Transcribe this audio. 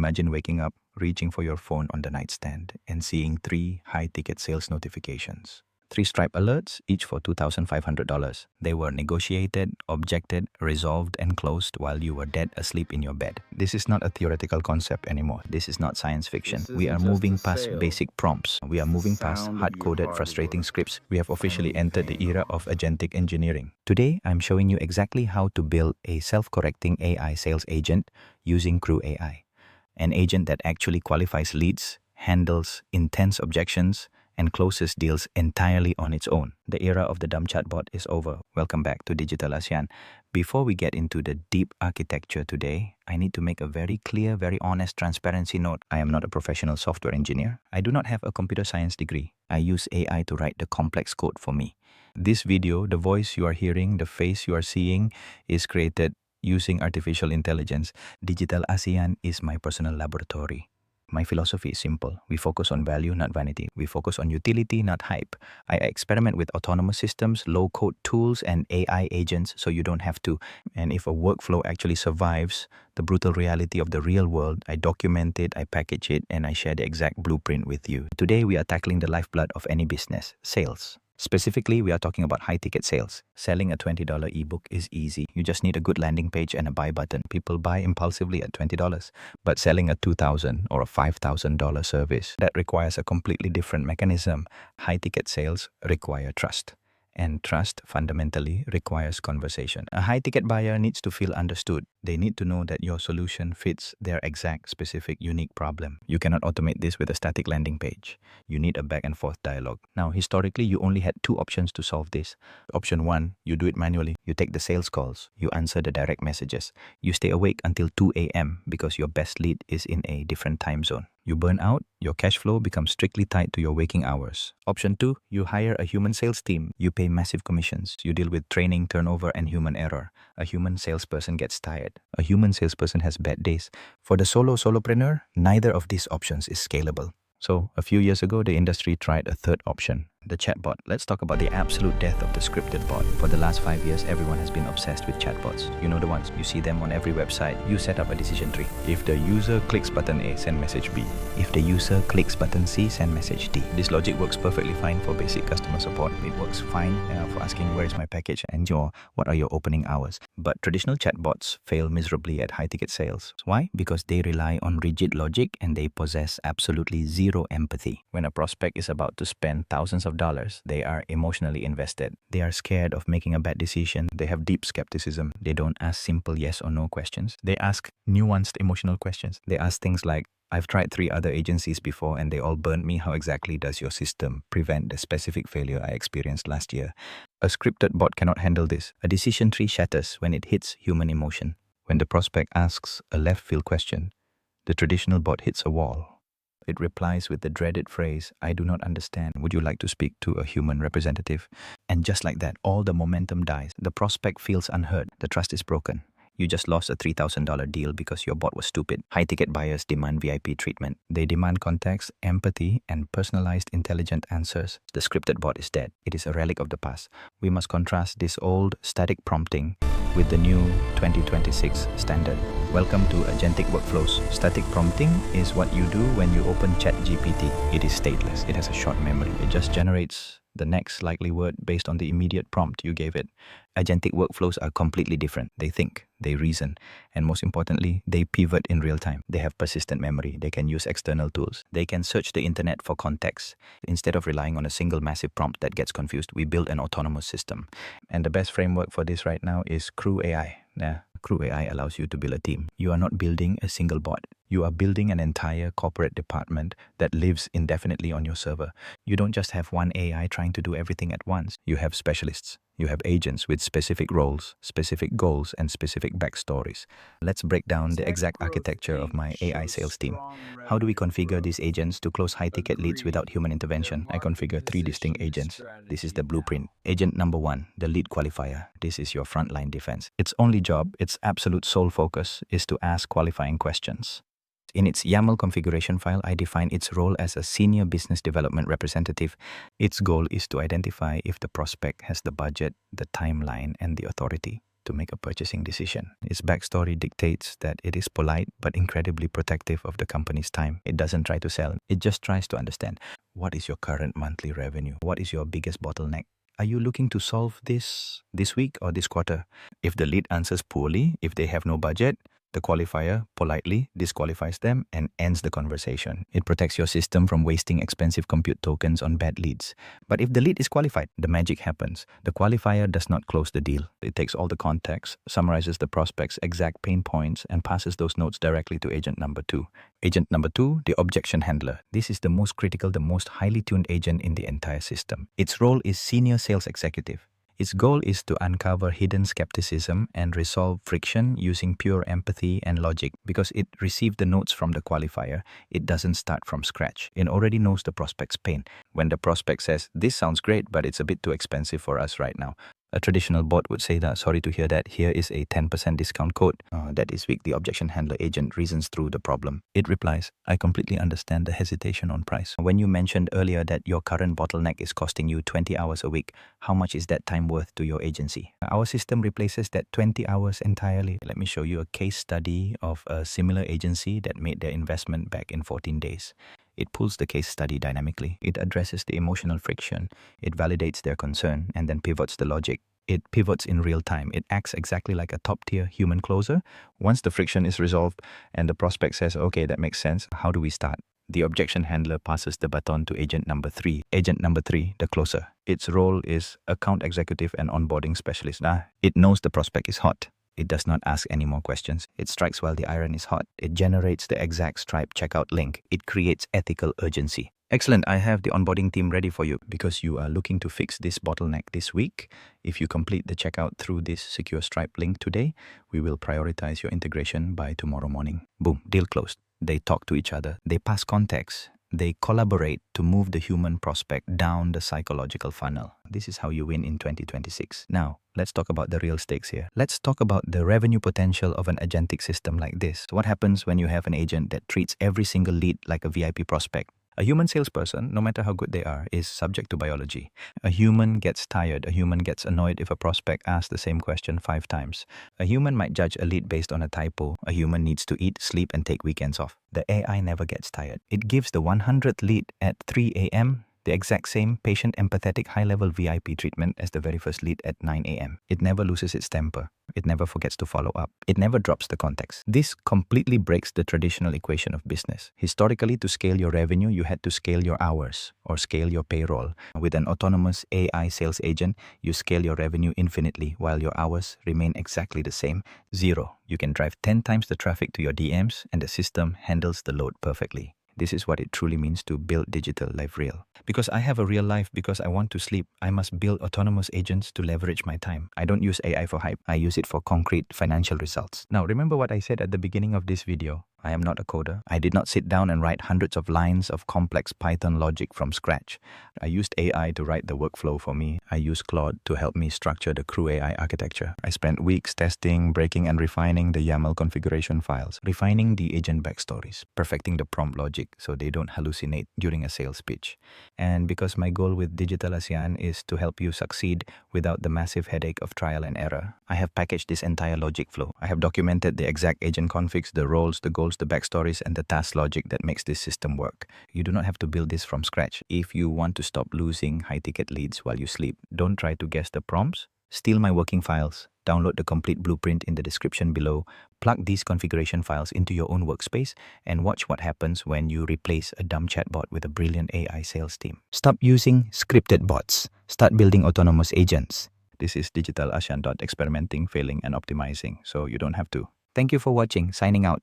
Imagine waking up, reaching for your phone on the nightstand, and seeing 3 high-ticket sales notifications. 3 Stripe alerts, each for $2,500. They were negotiated, objected, resolved, and closed while you were dead asleep in your bed. This is not a theoretical concept anymore. This is not science fiction. We are moving past basic prompts. We are moving past hard-coded, frustrating scripts. We have officially entered the era of agentic engineering. Today, I'm showing you exactly how to build a self-correcting AI sales agent using CrewAI. An agent that actually qualifies leads, handles intense objections, and closes deals entirely on its own. The era of the dumb chatbot is over. Welcome back to Digital Asean. Before we get into the deep architecture today, I need to make a very clear, very honest transparency note. I am not a professional software engineer. I do not have a computer science degree. I use AI to write the complex code for me. This video, the voice you are hearing, the face you are seeing, is created using artificial intelligence. Digital Asean is my personal laboratory. My philosophy is simple. We focus on value, not vanity. We focus on utility, not hype. I experiment with autonomous systems, low-code tools, and AI agents so you don't have to. And if a workflow actually survives the brutal reality of the real world, I document it, I package it, and I share the exact blueprint with you. Today, we are tackling the lifeblood of any business, sales. Specifically, we are talking about high-ticket sales. Selling a $20 ebook is easy. You just need a good landing page and a buy button. People buy impulsively at $20. But selling a $2,000 or a $5,000 service, that requires a completely different mechanism. High-ticket sales require trust. And trust fundamentally requires conversation. A high-ticket buyer needs to feel understood. They need to know that your solution fits their exact, specific, unique problem. You cannot automate this with a static landing page. You need a back and forth dialogue. Now, historically, you only had 2 options to solve this. Option 1, you do it manually. You take the sales calls. You answer the direct messages. You stay awake until 2 a.m. because your best lead is in a different time zone. You burn out, your cash flow becomes strictly tied to your waking hours. Option 2, you hire a human sales team. You pay massive commissions. You deal with training, turnover, and human error. A human salesperson gets tired. A human salesperson has bad days. For the solopreneur, neither of these options is scalable. So, a few years ago, the industry tried a third option, the chatbot. Let's talk about the absolute death of the scripted bot. For the last 5 years, everyone has been obsessed with chatbots. You know the ones. You see them on every website. You set up a decision tree. If the user clicks button A, send message B. If the user clicks button C, send message D. This logic works perfectly fine for basic customer support. It works fine for asking where is my package and what are your opening hours. But traditional chatbots fail miserably at high-ticket sales. Why? Because they rely on rigid logic and they possess absolutely zero empathy. When a prospect is about to spend thousands of dollars, they are emotionally invested. They are scared of making a bad decision. They have deep skepticism. They don't ask simple yes or no questions. They ask nuanced emotional questions. They ask things like, I've tried 3 other agencies before and they all burned me. How exactly does your system prevent the specific failure I experienced last year? A scripted bot cannot handle this. A decision tree shatters when it hits human emotion. When the prospect asks a left field question, the traditional bot hits a wall. It replies with the dreaded phrase, I do not understand. Would you like to speak to a human representative? And just like that, all the momentum dies. The prospect feels unheard. The trust is broken. You just lost a $3,000 deal because your bot was stupid. High-ticket buyers demand VIP treatment. They demand context, empathy, and personalized, intelligent answers. The scripted bot is dead. It is a relic of the past. We must contrast this old, static prompting with the new 2026 standard. Welcome to Agentic Workflows. Static prompting is what you do when you open ChatGPT. It is stateless. It has a short memory. It just generates the next likely word based on the immediate prompt you gave it. Agentic workflows are completely different. They think, they reason, and most importantly, they pivot in real time. They have persistent memory. They can use external tools. They can search the internet for context. Instead of relying on a single massive prompt that gets confused, we build an autonomous system. And the best framework for this right now is CrewAI. CrewAI allows you to build a team. You are not building a single bot. You are building an entire corporate department that lives indefinitely on your server. You don't just have one AI trying to do everything at once. You have specialists. You have agents with specific roles, specific goals, and specific backstories. Let's break down the exact architecture of my AI sales team. How do we configure these agents to close high-ticket leads without human intervention? I configure 3 distinct agents. This is the blueprint. Agent number 1, the lead qualifier. This is your frontline defense. Its only job, its absolute sole focus, is to ask qualifying questions. In its YAML configuration file, I define its role as a senior business development representative. Its goal is to identify if the prospect has the budget, the timeline, and the authority. to make a purchasing decision. Its backstory dictates that it is polite but incredibly protective of the company's time. It doesn't try to sell, it just tries to understand. What is your current monthly revenue? What is your biggest bottleneck? Are you looking to solve this week or this quarter? If the lead answers poorly, if they have no budget, the qualifier politely disqualifies them and ends the conversation. It protects your system from wasting expensive compute tokens on bad leads. But if the lead is qualified, the magic happens. The qualifier does not close the deal. It takes all the context, summarizes the prospect's exact pain points, and passes those notes directly to agent number 2. Agent number 2, the objection handler. This is the most critical, the most highly tuned agent in the entire system. Its role is senior sales executive. Its goal is to uncover hidden skepticism and resolve friction using pure empathy and logic. Because it received the notes from the qualifier, it doesn't start from scratch. It already knows the prospect's pain. When the prospect says, "This sounds great, but it's a bit too expensive for us right now," a traditional bot would say that, "Sorry to hear that, here is a 10% discount code." That is weak. The objection handler agent reasons through the problem. It replies, "I completely understand the hesitation on price. When you mentioned earlier that your current bottleneck is costing you 20 hours a week, how much is that time worth to your agency?" Our system replaces that 20 hours entirely. Let me show you a case study of a similar agency that made their investment back in 14 days. It pulls the case study dynamically. It addresses the emotional friction. It validates their concern and then pivots the logic. It pivots in real time. It acts exactly like a top-tier human closer. Once the friction is resolved and the prospect says, "Okay, that makes sense. How do we start?" The objection handler passes the baton to agent number 3. Agent number 3, the closer. Its role is account executive and onboarding specialist. It knows the prospect is hot. It does not ask any more questions. It strikes while the iron is hot. It generates the exact Stripe checkout link. It creates ethical urgency. Excellent, I have the onboarding team ready for you because you are looking to fix this bottleneck this week. If you complete the checkout through this secure Stripe link today, we will prioritize your integration by tomorrow morning. Boom, deal closed. They talk to each other. They pass context. They collaborate to move the human prospect down the psychological funnel. This is how you win in 2026. Now, let's talk about the real stakes here. Let's talk about the revenue potential of an agentic system like this. What happens when you have an agent that treats every single lead like a VIP prospect? A human salesperson, no matter how good they are, is subject to biology. A human gets tired. A human gets annoyed if a prospect asks the same question 5 times. A human might judge a lead based on a typo. A human needs to eat, sleep, and take weekends off. The AI never gets tired. It gives the 100th lead at 3 a.m. the exact same patient empathetic high-level VIP treatment as the very first lead at 9 a.m. It never loses its temper. It never forgets to follow up. It never drops the context. This completely breaks the traditional equation of business. Historically, to scale your revenue, you had to scale your hours or scale your payroll. With an autonomous AI sales agent, you scale your revenue infinitely while your hours remain exactly the same, 0. You can drive 10 times the traffic to your DMs and the system handles the load perfectly. This is what it truly means to build digital life real. Because I have a real life, because I want to sleep, I must build autonomous agents to leverage my time. I don't use AI for hype. I use it for concrete financial results. Now, remember what I said at the beginning of this video. I am not a coder. I did not sit down and write hundreds of lines of complex Python logic from scratch. I used AI to write the workflow for me. I used Claude to help me structure the CrewAI architecture. I spent weeks testing, breaking, and refining the YAML configuration files, refining the agent backstories, perfecting the prompt logic so they don't hallucinate during a sales pitch. And because my goal with Digital Asean is to help you succeed without the massive headache of trial and error, I have packaged this entire logic flow. I have documented the exact agent configs, the roles, the goals, the backstories, and the task logic that makes this system work. You do not have to build this from scratch. If you want to stop losing high-ticket leads while you sleep, don't try to guess the prompts. Steal my working files. Download the complete blueprint in the description below. Plug these configuration files into your own workspace and watch what happens when you replace a dumb chatbot with a brilliant AI sales team. Stop using scripted bots. Start building autonomous agents. This is Digital Asean. Experimenting, failing, and optimizing, so you don't have to. Thank you for watching. Signing out.